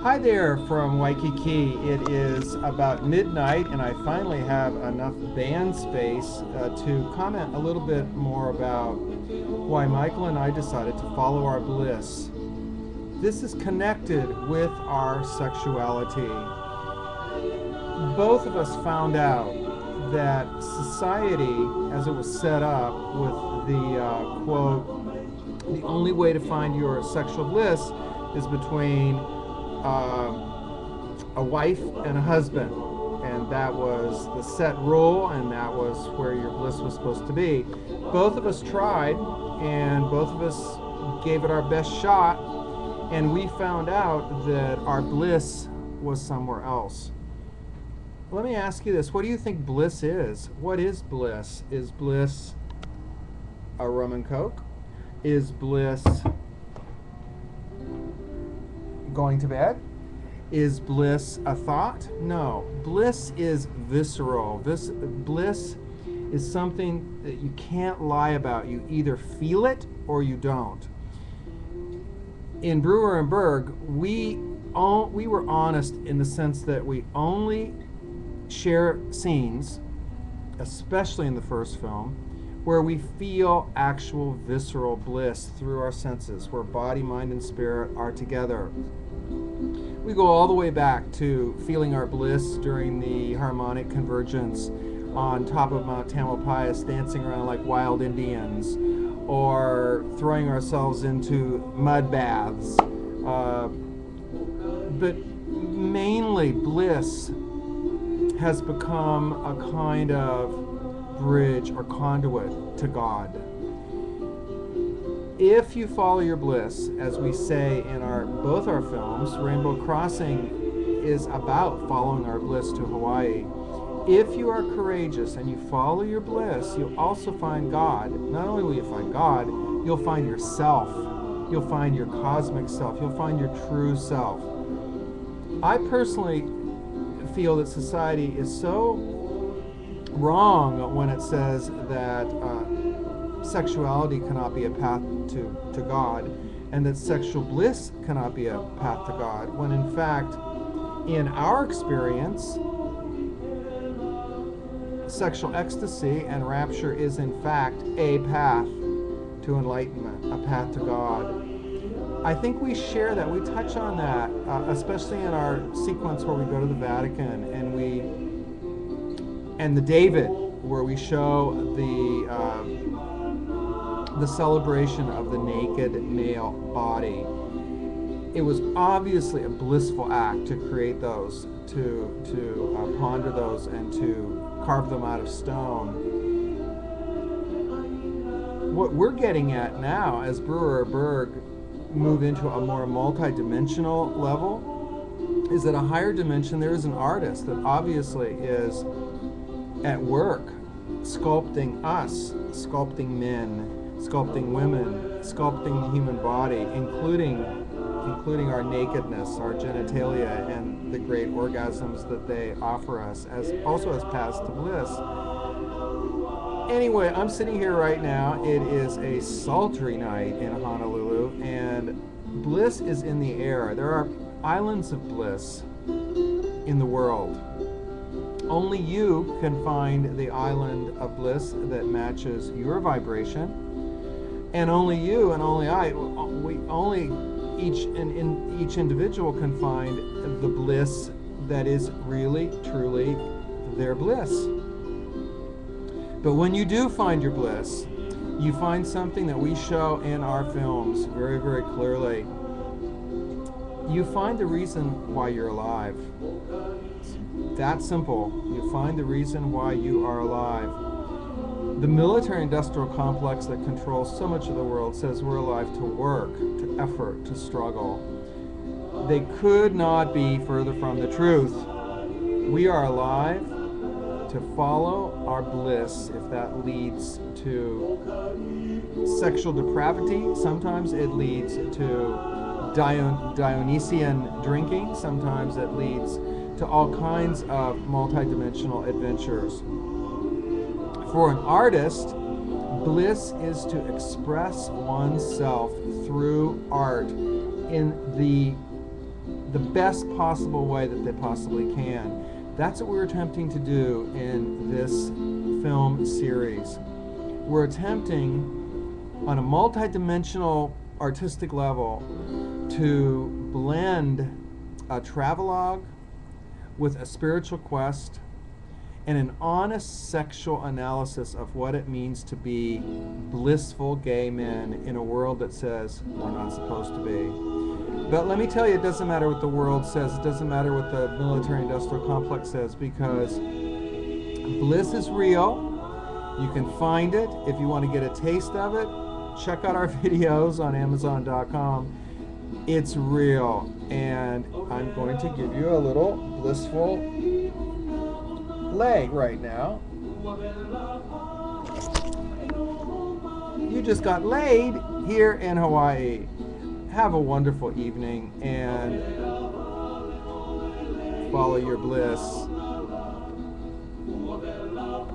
Hi there from Waikiki. It is about midnight, and I finally have enough band space to comment a little bit more about why Michael and I decided to follow our bliss. This is connected with our sexuality. Both of us found out that society, as it was set up with the quote, the only way to find your sexual bliss is between a wife and a husband, and that was the set rule, and that was where your bliss was supposed to be. Both of us tried, and both of us gave it our best shot, and we found out that our bliss was somewhere else. Let me ask you this: what do you think bliss is? What is bliss? Is bliss a rum and coke? Is bliss going to bed? Is bliss a thought? No. Bliss is visceral. Bliss is something that you can't lie about. You either feel it or you don't. In Brewer and Berg, we were honest in the sense that we only share scenes, especially in the first film, where we feel actual visceral bliss through our senses, where body, mind, and spirit are together. We go all the way back to feeling our bliss during the harmonic convergence on top of Mount Tamalpais, dancing around like wild Indians, or throwing ourselves into mud baths. But mainly, bliss has become a kind of bridge or conduit to God. If you follow your bliss, as we say in both our films, Rainbow Crossing is about following our bliss to Hawaii. If you are courageous and you follow your bliss, you'll also find God. Not only will you find God, you'll find yourself. You'll find your cosmic self. You'll find your true self. I personally feel that society is so wrong when it says that sexuality cannot be a path to God, and that sexual bliss cannot be a path to God, when in fact, in our experience, sexual ecstasy and rapture is in fact a path to enlightenment, a path to God. I think we share that. We touch on that, especially in our sequence where we go to the Vatican and the David, where we show the celebration of the naked male body. It was obviously a blissful act to create those, to ponder those, and to carve them out of stone. What we're getting at now, as Brewer Berg move into a more multi-dimensional level, is that a higher dimension there is an artist that obviously is at work sculpting us, sculpting men, sculpting women, sculpting the human body, including our nakedness, our genitalia, and the great orgasms that they offer us, as also as paths to bliss. Anyway, I'm sitting here right now. It is a sultry night in Honolulu, and bliss is in the air. There are islands of bliss in the world. Only you can find the island of bliss that matches your vibration. And only you and only I, each individual can find the bliss that is really, truly their bliss. But when you do find your bliss, you find something that we show in our films very, very clearly. You find the reason why you're alive. It's that simple. You find the reason why you are alive. The military-industrial complex that controls so much of the world says we're alive to work, to effort, to struggle. They could not be further from the truth. We are alive to follow our bliss. If that leads to sexual depravity, sometimes it leads to Dionysian drinking, sometimes it leads to all kinds of multidimensional adventures. For an artist, bliss is to express oneself through art in the the best possible way that they possibly can. That's what we're attempting to do in this film series. We're attempting on a multi-dimensional artistic level to blend a travelogue with a spiritual quest and an honest sexual analysis of what it means to be blissful gay men in a world that says we're not supposed to be. But let me tell you, it doesn't matter what the world says. It doesn't matter what the military-industrial complex says, because bliss is real. You can find it. If you want to get a taste of it, check out our videos on Amazon.com. It's real. And I'm going to give you a little blissful leg right now. You just got laid here in Hawaii. Have a wonderful evening and follow your bliss.